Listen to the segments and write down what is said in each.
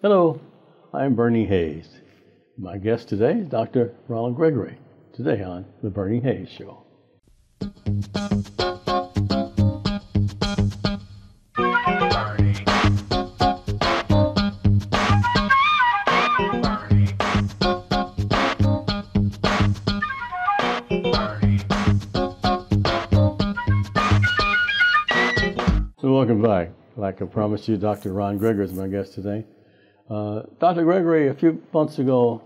Hello, I'm Bernie Hayes. My guest today is Dr. Ronald Gregory, today on The Bernie Hayes Show. So welcome back. Like I promised you, Dr. Ron Gregory is my guest today. Dr. Gregory, a few weeks ago,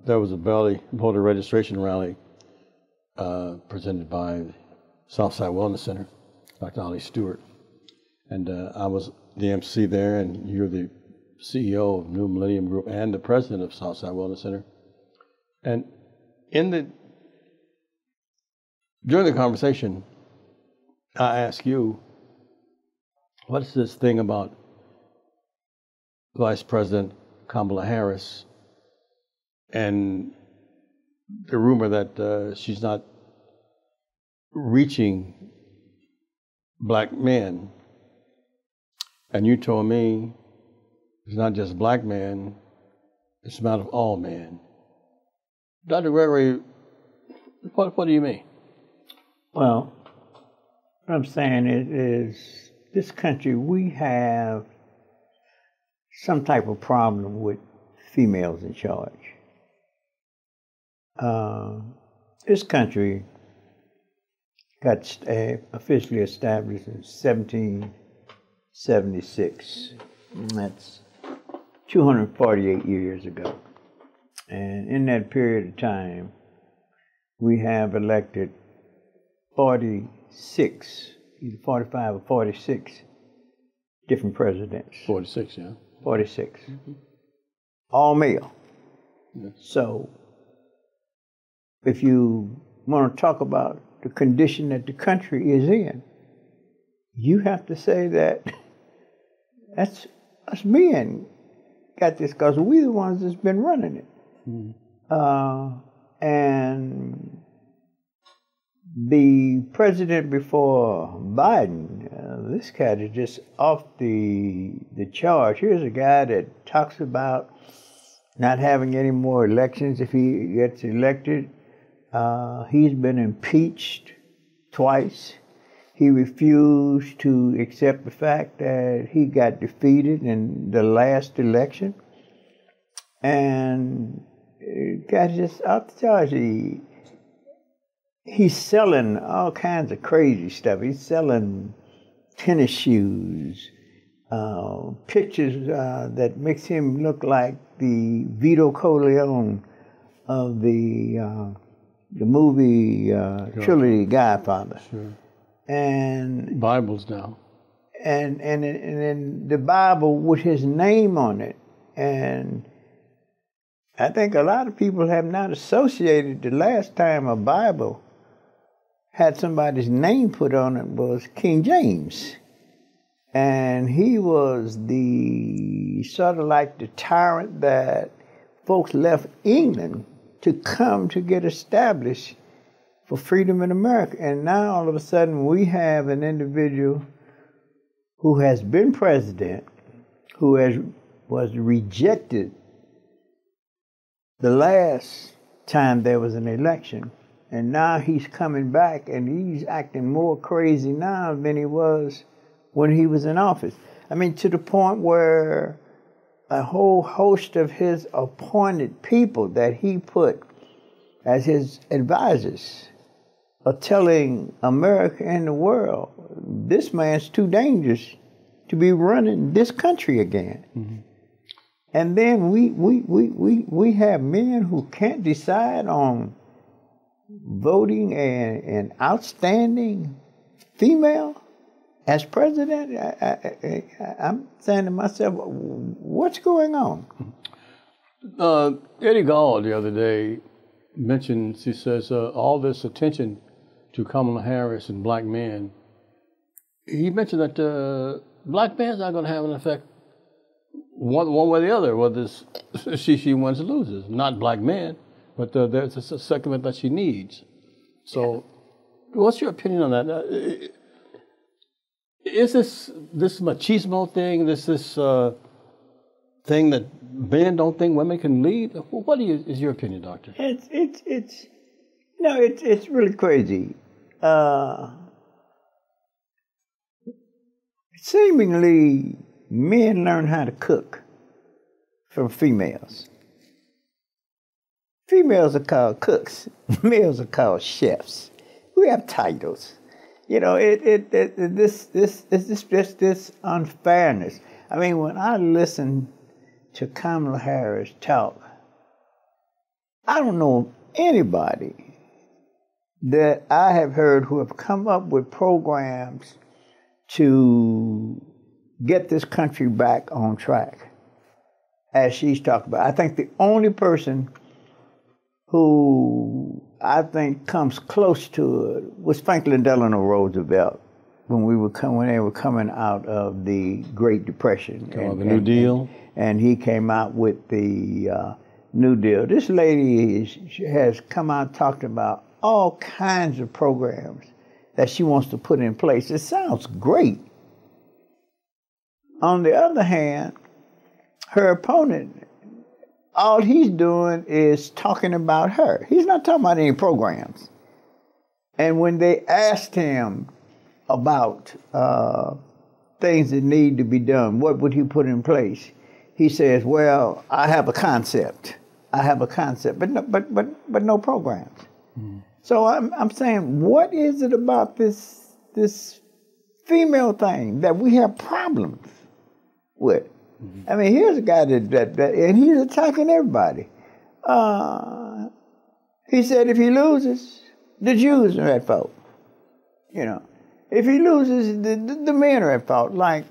there was a voter registration rally presented by Southside Wellness Center, Dr. Ollie Stewart. And I was the MC there, and you're the CEO of New Millennium Group and the president of Southside Wellness Center. And during the conversation, I asked you, what's this thing about Vice President Kamala Harris and the rumor that she's not reaching black men? And you told me it's not just black men, it's a matter of all men. Dr. Gregory, what do you mean? Well, what I'm saying is this country, we have some type of problem with females in charge. This country got officially established in 1776. That's 248 years ago. And in that period of time, we have elected 46, either 45 or 46 different presidents. 46, yeah. 46. Mm-hmm. All male. Yes. So, if you want to talk about the condition that the country is in, you have to say that that's us men got this because we're the ones that's been running it. Mm-hmm. And the president before Biden, this cat is just off the charge. Here's a guy that talks about not having any more elections if he gets elected. He's been impeached twice. He refused to accept the fact that he got defeated in the last election. And the guy's just off the charge. He's selling all kinds of crazy stuff. He's selling tennis shoes, pictures that makes him look like the Vito Corleone of the movie trilogy Godfather. Sure. And Bibles now. And then the Bible with his name on it. And I think a lot of people have not associated the last time a Bible had somebody's name put on it was King James. And he was the sort of like the tyrant that folks left England to come to get established for freedom in America. And now all of a sudden we have an individual who has been president, who was rejected the last time there was an election. And now he's coming back and he's acting more crazy now than he was when he was in office. I mean, to the point where a whole host of his appointed people that he put as his advisors are telling America and the world, this man's too dangerous to be running this country again. Mm-hmm. And then we have men who can't decide on voting an outstanding female as president. I'm saying to myself, what's going on? Eddie Gall the other day mentioned, he says, all this attention to Kamala Harris and black men, he mentioned that black men's not going to have an effect one way or the other, whether she wins or loses. Not black men, but there's a segment that she needs. So what's your opinion on that? Is this machismo thing, this thing that men don't think women can lead? What is your opinion, Doctor? It's really crazy. Seemingly, men learn how to cook from females. Females are called cooks. Males are called chefs. We have titles. You know, this unfairness. I mean, when I listen to Kamala Harris talk, I don't know anybody that I have heard who have come up with programs to get this country back on track, as she's talked about. I think the only person who I think comes close to it was Franklin Delano Roosevelt when they were coming out of the Great Depression. The New Deal. And he came out with the New Deal. This lady has come out and talked about all kinds of programs that she wants to put in place. It sounds great. On the other hand, her opponent, all he's doing is talking about her. He's not talking about any programs. And when they asked him about things that need to be done, what would he put in place? He says, well, I have a concept. But no programs. Mm. So I'm saying, what is it about this female thing that we have problems with? Mm-hmm. I mean, here's a guy that and he's attacking everybody. He said if he loses, the Jews are at fault. You know, if he loses, the men are at fault. Like,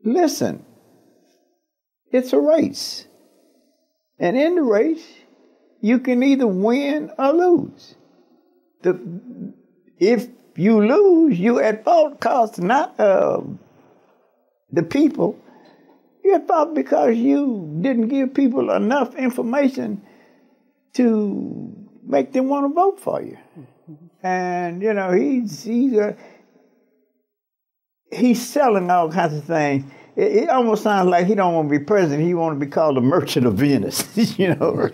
listen, it's a race. And in the race, you can either win or lose. If you lose, you're at fault because not the people. You're at fault because you didn't give people enough information to make them want to vote for you. And, you know, he's selling all kinds of things. It almost sounds like he don't want to be president. He want to be called the Merchant of Venice. you know,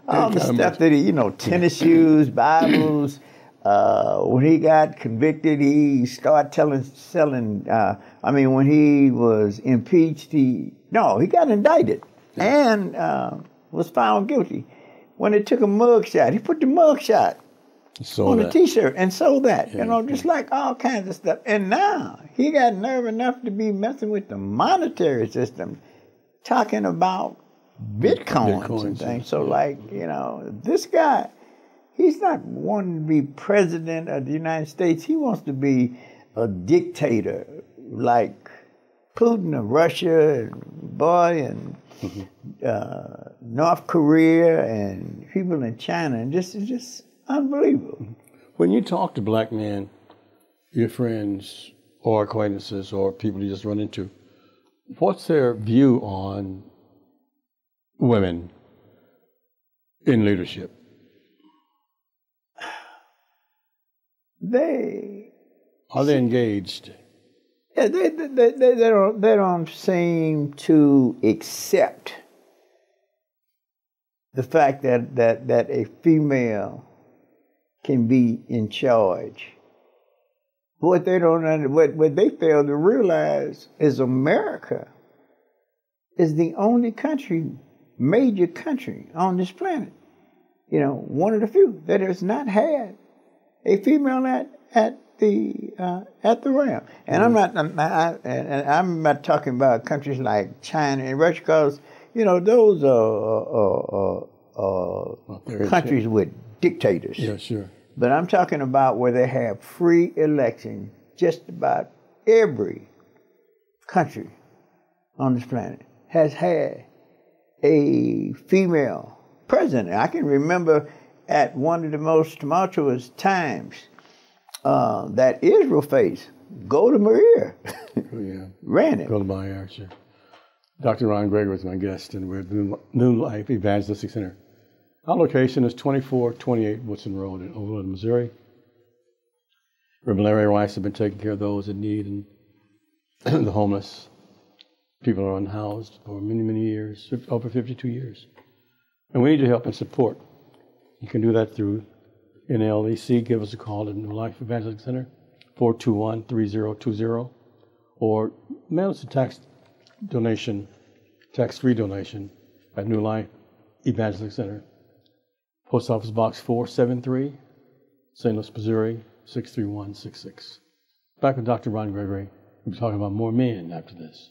all the stuff that he, tennis shoes, Bibles. When he got convicted, he started selling. When he was impeached, he got indicted and was found guilty. When they took a mugshot, he put the mugshot on a T-shirt and sold that. Yeah. Just like all kinds of stuff. And now he got nerve enough to be messing with the monetary system, talking about Bitcoins and things. So, this guy, he's not wanting to be president of the United States. He wants to be a dictator like Putin of Russia and North Korea and people in China. And this is just unbelievable. When you talk to black men, your friends or acquaintances or people you just run into, what's their view on women in leadership? Are they engaged? Yeah, they don't seem to accept the fact that a female can be in charge. What they fail to realize is America is the only major country on this planet, one of the few that has not had a female at the realm. And I'm not talking about countries like China and Russia, because those are countries with dictators. Yeah, sure. But I'm talking about where they have free election. Just about every country on this planet has had a female president. I can remember at one of the most tumultuous times that Israel faced, Golda Meir ran it. Golda Meir, sure. Dr. Ron Gregory is my guest, and we're at the New Life Evangelistic Center. Our location is 2428 Woodson Road in Overland, Missouri. Reverend Larry Rice has been taking care of those in need and the homeless. People are unhoused for many, many years, over 52 years. And we need your help and support. You can do that through NLEC. Give us a call at New Life Evangelistic Center, 421-3020, or mail us a tax donation, tax-free donation at New Life Evangelistic Center, Post Office Box 473, St. Louis, Missouri, 63166. Back with Dr. Ron Gregory. We'll be talking about more men after this.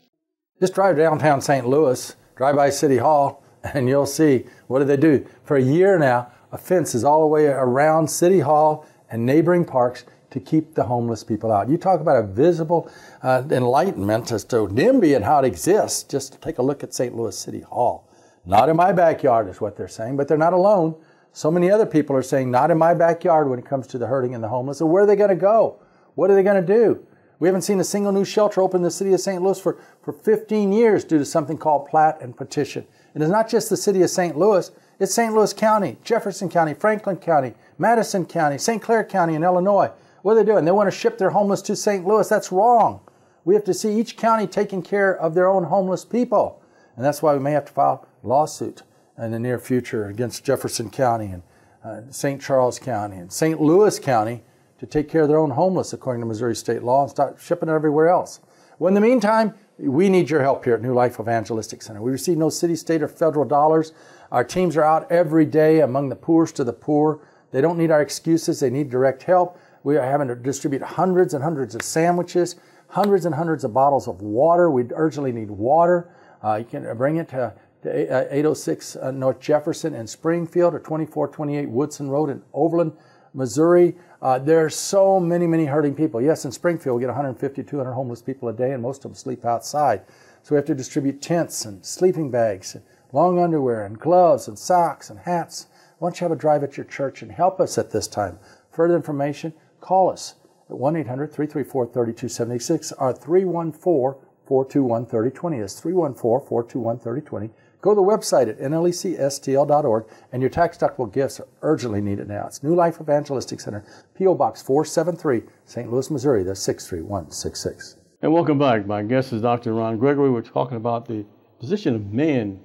Just drive downtown St. Louis, drive by City Hall, and you'll see, what do they do? For a year now, a fence is all the way around City Hall and neighboring parks to keep the homeless people out. You talk about a visible enlightenment as to NIMBY and how it exists. Just take a look at St. Louis City Hall. Not in my backyard is what they're saying, but they're not alone. So many other people are saying, not in my backyard when it comes to the hurting and the homeless. So where are they going to go? What are they going to do? We haven't seen a single new shelter open in the city of St. Louis for 15 years due to something called plat and petition. And it's not just the city of St. Louis, it's St. Louis County, Jefferson County, Franklin County, Madison County, St. Clair County in Illinois. What are they doing? They want to ship their homeless to St. Louis. That's wrong. We have to see each county taking care of their own homeless people. And that's why we may have to file a lawsuit in the near future against Jefferson County and St. Charles County and St. Louis County to take care of their own homeless according to Missouri state law and start shipping it everywhere else. Well, in the meantime, we need your help here at New Life Evangelistic Center. We receive no city, state, or federal dollars. Our teams are out every day among the poorest of the poor. They don't need our excuses. They need direct help. We are having to distribute hundreds and hundreds of sandwiches, hundreds and hundreds of bottles of water. We urgently need water. You can bring it to 806 North Jefferson in Springfield or 2428 Woodson Road in Overland, Missouri. There are so many hurting people. Yes, in Springfield we get 150, 200 homeless people a day, and most of them sleep outside. So we have to distribute tents and sleeping bags, and long underwear and gloves and socks and hats. Why don't you have a drive at your church and help us at this time? Further information, call us at 1-800-334-3276 or 314-421-3020. That's 314-421-3020. Go to the website at nlecstl.org, and your tax-deductible gifts are urgently needed now. It's New Life Evangelistic Center, P.O. Box 473, St. Louis, Missouri. That's 63166. And welcome back. My guest is Dr. Ron Gregory. We're talking about the position of men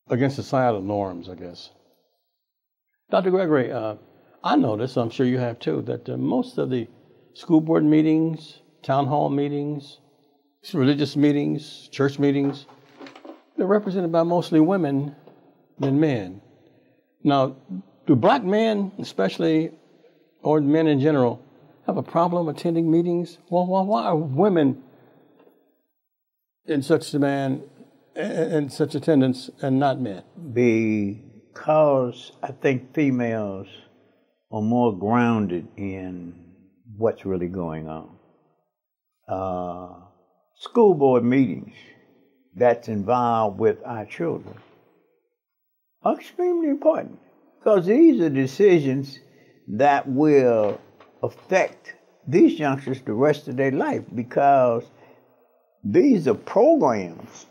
against societal norms, I guess. Dr. Gregory, I noticed, I'm sure you have too, that most of the school board meetings, town hall meetings, religious meetings, church meetings, they're represented by mostly women than men. Now, do black men, especially, or men in general, have a problem attending meetings? Well, why are women in such demand and such attendance and not men? Because I think females are more grounded in what's really going on. School board meetings that's involved with our children are extremely important, because these are decisions that will affect these youngsters the rest of their life, because these are programs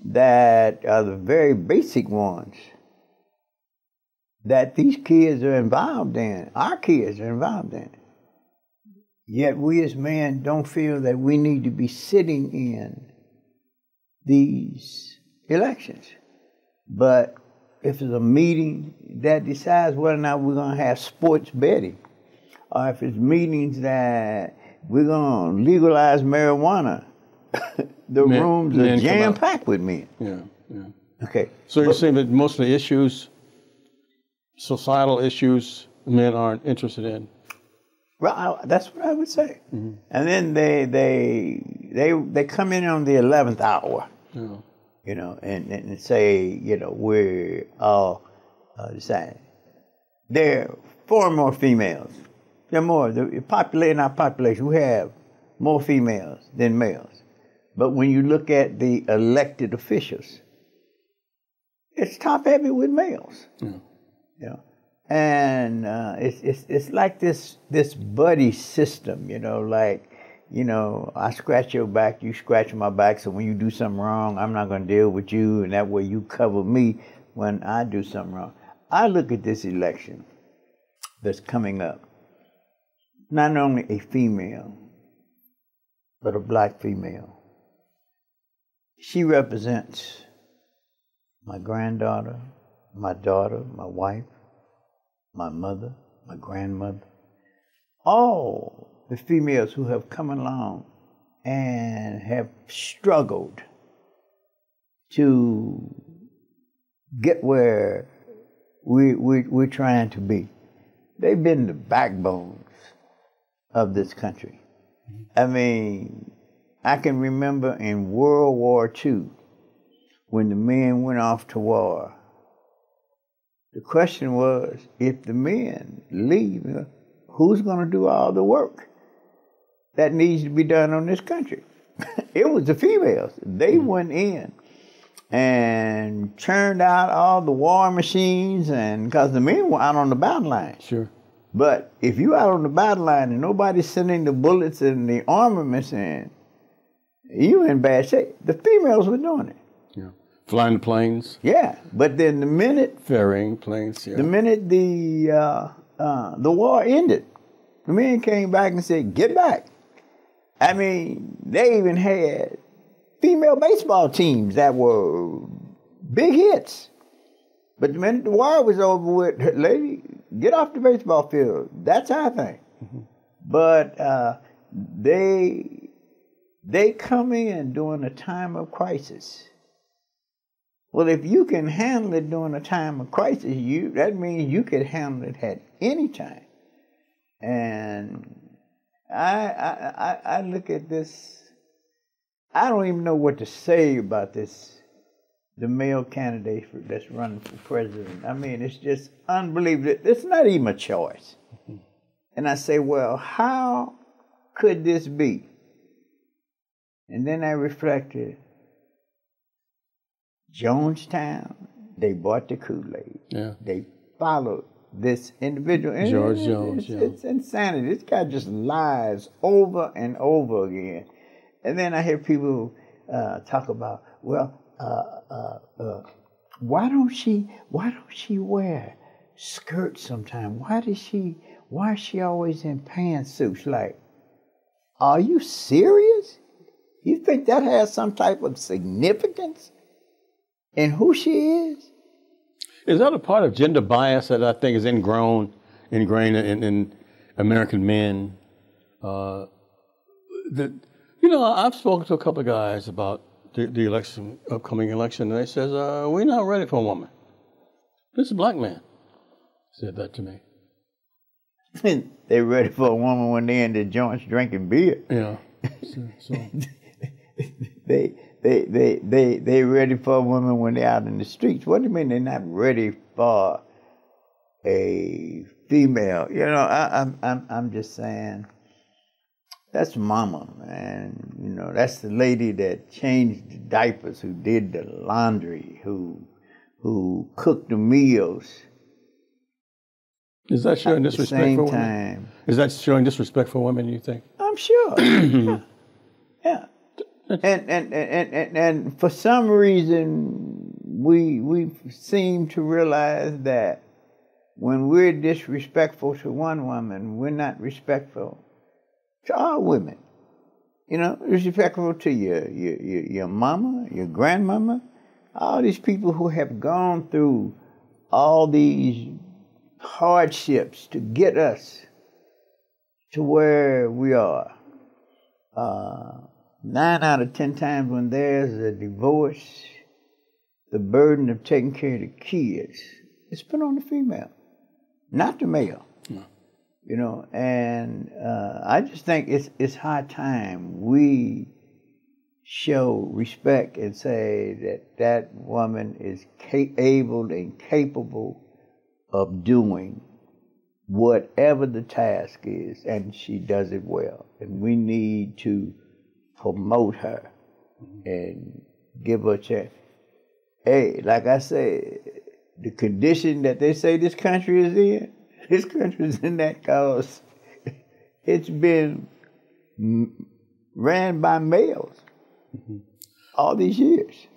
that are the very basic ones that these kids are involved in, our kids are involved in. Yet we as men don't feel that we need to be sitting in these elections. But if there's a meeting that decides whether or not we're going to have sports betting, or if it's meetings that we're going to legalize marijuana, the rooms are jam-packed with men. Yeah. Okay. So you're saying that mostly issues, societal issues, men aren't interested in? Well, that's what I would say. Mm-hmm. And then they come in on the 11th hour, you know, and say, you know, we're all deciding. There are far more females. There are more. In our population, we have more females than males. But when you look at the elected officials, it's top-heavy with males. You know? And it's like this buddy system, you know, like, you know, I scratch your back, you scratch my back, so when you do something wrong, I'm not going to deal with you, and that way you cover me when I do something wrong. I look at this election that's coming up, not only a female, but a black female. She represents my granddaughter, my daughter, my wife, my mother, my grandmother, all the females who have come along and have struggled to get where we're trying to be. They've been the backbones of this country. I mean, I can remember in World War II, when the men went off to war, the question was, if the men leave, who's going to do all the work that needs to be done on this country? It was the females. They went in and churned out all the war machines, and because the men were out on the battle line. Sure. But if you're out on the battle line and nobody's sending the bullets and the armaments in, you're in bad shape. The females were doing it. Yeah. Flying the planes. Yeah, but then the minute ferrying planes. Yeah. The minute the war ended, the men came back and said, "Get back." I mean, they even had female baseball teams that were big hits. But the minute the war was over with, lady, get off the baseball field. That's our thing. Mm-hmm. But they come in during a time of crisis. Well, if you can handle it during a time of crisis, that means you can handle it at any time. And I look at this, I don't even know what to say about this, the male candidate that's running for president. I mean, it's just unbelievable. It's not even a choice. Mm-hmm. And I say, well, how could this be? And then I reflected, Jonestown, they bought the Kool-Aid. Yeah. They followed this individual. George Jones. It's insanity. This guy just lies over and over again. And then I hear people talk about, well, why don't she wear skirts sometime? Why is she always in pantsuits? Like, are you serious? You think that has some type of significance in who she is? Is that a part of gender bias that I think is ingrained in American men? I've spoken to a couple of guys about the upcoming election, and they says, we're not ready for a woman. This is a black man said that to me. They're ready for a woman when they're in the joints drinking beer. Yeah. They ready for a woman when they're out in the streets. What do you mean they're not ready for a female? I'm just saying, that's mama, man. That's the lady that changed the diapers, who did the laundry, who cooked the meals. Is that showing disrespect for women? Is that showing disrespect for women, you think? I'm sure. Yeah. And for some reason, we seem to realize that when we're disrespectful to one woman, we're not respectful to all women. Respectful to your mama, your grandmama, all these people who have gone through all these hardships to get us to where we are. 9 out of 10 times when there's a divorce, the burden of taking care of the kids is put on the female, not the male. No. And I just think it's high time we show respect and say that woman is able and capable of doing whatever the task is, and she does it well. And we need to promote her and give her a chance. Hey, like I say, the condition that they say this country is in that because it's been ran by males all these years.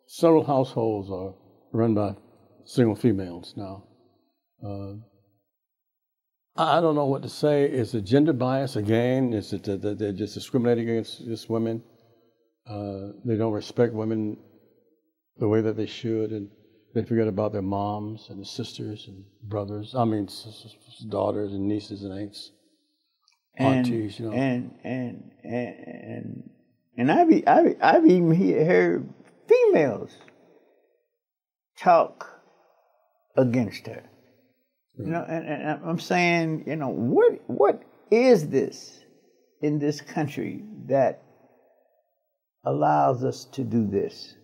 Several households are run by single females now. I don't know what to say. Is it gender bias again? Is it that they're just discriminating against women? They don't respect women the way that they should, and they forget about their moms and their sisters and brothers. I mean, daughters and nieces and aunts, aunties. You know. And I've even heard females talk against her. You know, and I'm saying, you know, what is this in this country that allows us to do this?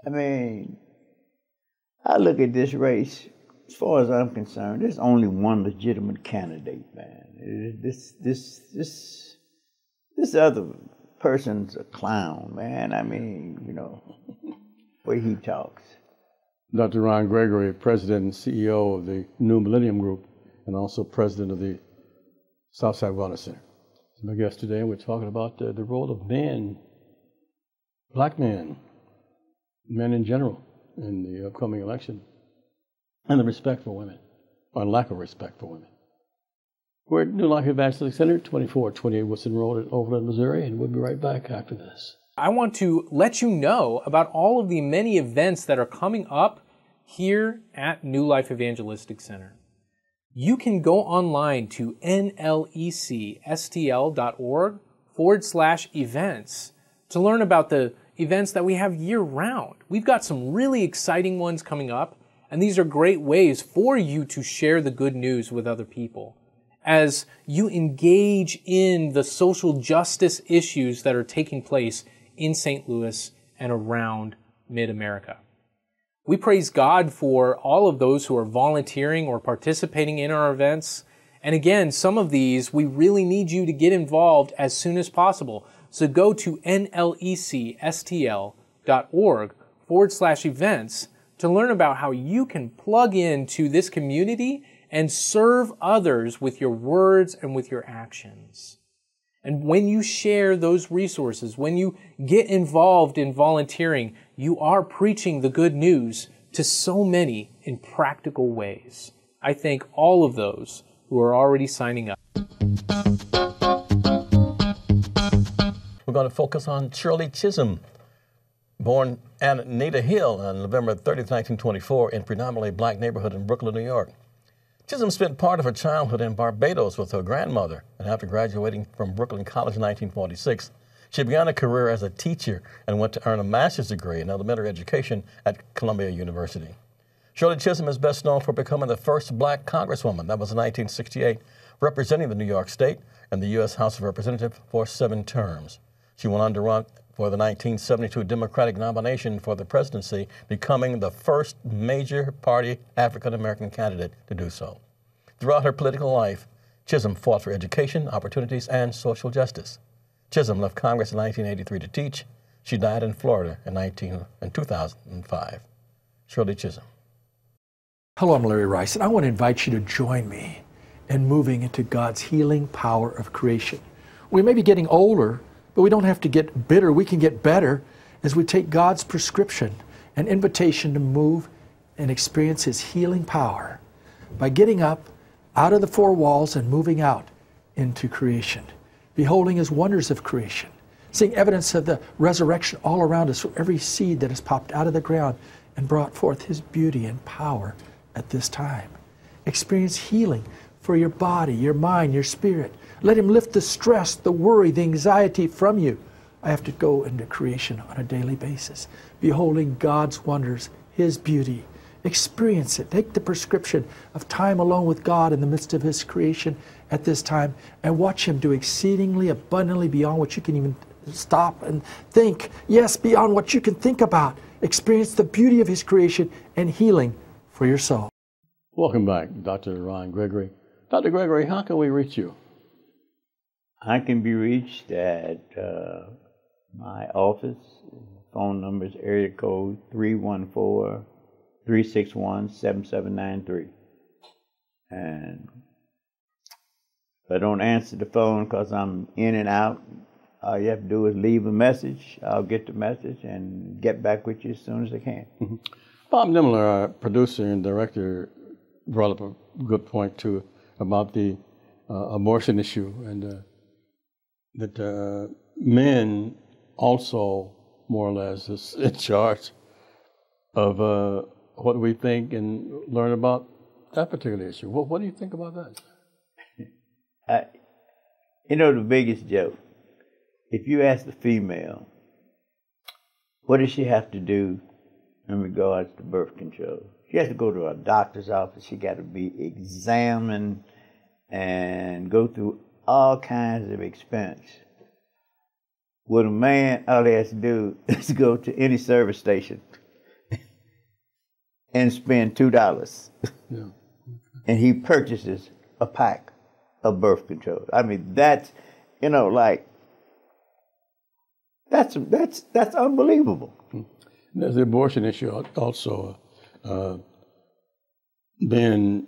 I mean, I look at this race, as far as I'm concerned, there's only one legitimate candidate, man. This other person's a clown, man. I mean, you know, the way he talks. Dr. Ron Gregory, President and CEO of the New Millennium Group, and also President of the Southside Wellness Center. He's my guest today, and we're talking about the role of men, black men in general, in the upcoming election, and the respect for women, or lack of respect for women. We're at New Life Evangelistic Center, 2428 Woodson Road in Overland, Missouri, and we'll be right back after this. I want to let you know about all of the many events that are coming up here at New Life Evangelistic Center. You can go online to nlecstl.org/events to learn about the events that we have year-round. We've got some really exciting ones coming up, and these are great ways for you to share the good news with other people as you engage in the social justice issues that are taking place in St. Louis and around Mid-America. We praise God for all of those who are volunteering or participating in our events. And again, some of these, we really need you to get involved as soon as possible. So go to nlecstl.org/events to learn about how you can plug into this community and serve others with your words and with your actions. And when you share those resources, when you get involved in volunteering, you are preaching the good news to so many in practical ways. I thank all of those who are already signing up. We're going to focus on Shirley Chisholm, born Anita Hill on November 30th, 1924, in a predominantly black neighborhood in Brooklyn, New York. Chisholm spent part of her childhood in Barbados with her grandmother, and after graduating from Brooklyn College in 1946, she began a career as a teacher and went to earn a master's degree in elementary education at Columbia University. Shirley Chisholm is best known for becoming the first black congresswoman, that was in 1968, representing the New York State and the U.S. House of Representatives for 7 terms. She went on to run for the 1972 Democratic nomination for the presidency, becoming the first major party African-American candidate to do so. Throughout her political life, Chisholm fought for education, opportunities, and social justice. Chisholm left Congress in 1983 to teach. She died in Florida in 2005. Shirley Chisholm. Hello, I'm Larry Rice, and I want to invite you to join me in moving into God's healing power of creation. We may be getting older, but we don't have to get bitter. We can get better as we take God's prescription, an invitation to move and experience His healing power by getting up out of the 4 walls and moving out into creation, beholding His wonders of creation, seeing evidence of the resurrection all around us from every seed that has popped out of the ground and brought forth His beauty and power at this time. Experience healing for your body, your mind, your spirit. Let Him lift the stress, the worry, the anxiety from you. I have to go into creation on a daily basis, beholding God's wonders, His beauty. Experience it. Take the prescription of time alone with God in the midst of His creation at this time and watch Him do exceedingly abundantly beyond what you can even stop and think. Yes, beyond what you can think about. Experience the beauty of His creation and healing for your soul. Welcome back, Dr. Ron Gregory. Dr. Gregory, how can we reach you? I can be reached at my office. Phone number is area code 314-361-7793. And if I don't answer the phone because I'm in and out, all you have to do is leave a message. I'll get the message and get back with you as soon as I can. Bob Nimmler, our producer and director, brought up a good point too about the abortion issue, and that men also more or less is in charge of what we think and learn about that particular issue. What do you think about that? You know, the biggest joke, if you ask the female, what does she have to do in regards to birth control? She has to go to a doctor's office. She got to be examined and go through all kinds of expense. With a man, all he has to do is go to any service station and spend $2. Yeah. And he purchases a pack of birth control. I mean, that's, you know, like, that's unbelievable. There's the abortion issue also. Men,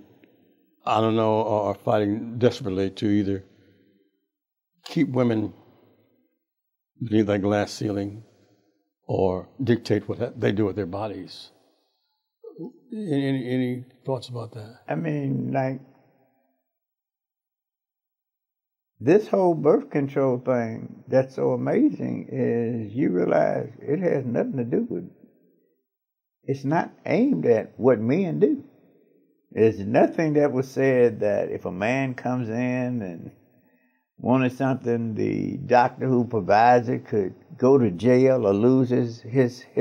I don't know, are fighting desperately to either keep women beneath that glass ceiling or dictate what they do with their bodies. Any thoughts about that? I mean, like, this whole birth control thing that's so amazing is you realize it has nothing to do with, it's not aimed at what men do. There's nothing that was said that if a man comes in and wanted something, the doctor who provides it could go to jail or loses his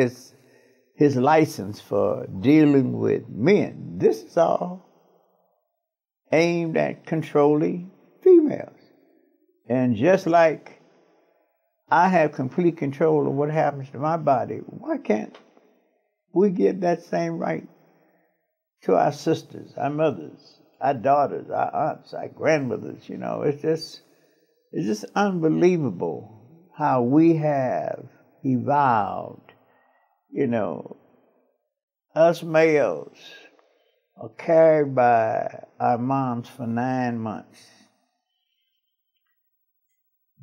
license for dealing with men. This is all aimed at controlling females. And just like I have complete control of what happens to my body, why can't we give that same right to our sisters, our mothers, our daughters, our aunts, our grandmothers? You know, it's just unbelievable how we have evolved. You know, us males are carried by our moms for 9 months,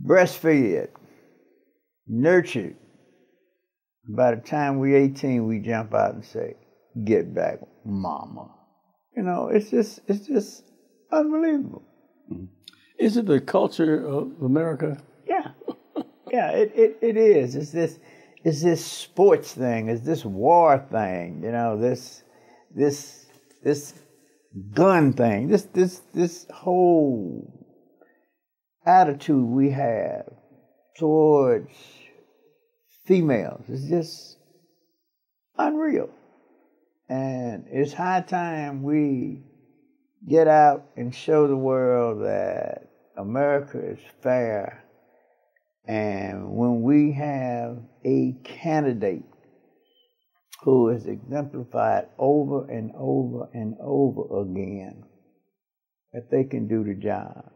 breastfed, nurtured. By the time we're 18, we jump out and say, "Get back, mama." You know, it's just unbelievable. Is it the culture of America? Yeah, yeah, it is. It's this sports thing. It's this war thing. You know, this gun thing. This whole attitude we have towards females is just unreal. And it's high time we get out and show the world that America is fair. And when we have a candidate who is exemplified over and over and over again that they can do the job,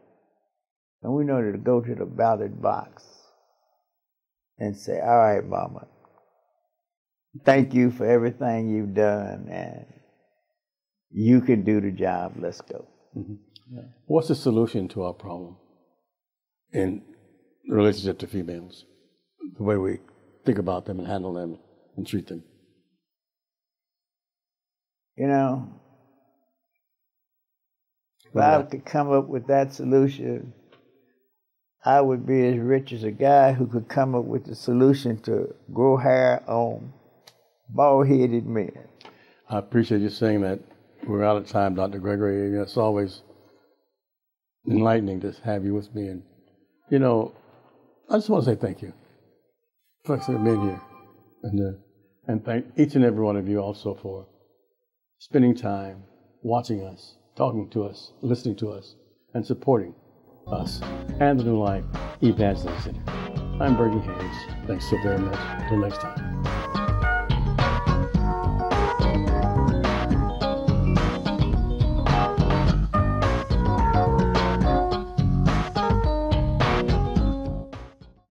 and we know to go to the ballot box and say, "All right, mama, thank you for everything you've done, and you can do the job. Let's go." Mm-hmm. Yeah. What's the solution to our problem in relationship to females? The way we think about them and handle them and treat them. You know, if I could come up with that solution, I would be as rich as a guy who could come up with the solution to grow hair on bald-headed men. I appreciate you saying that. We're out of time, Dr. Gregory. It's always enlightening to have you with me. And, you know, I just want to say thank you for being here. And thank each and every one of you also for spending time watching us, talking to us, listening to us, and supporting us and the New Life Evangelism Center. I'm Bertie Haynes. Thanks so very much. Until next time.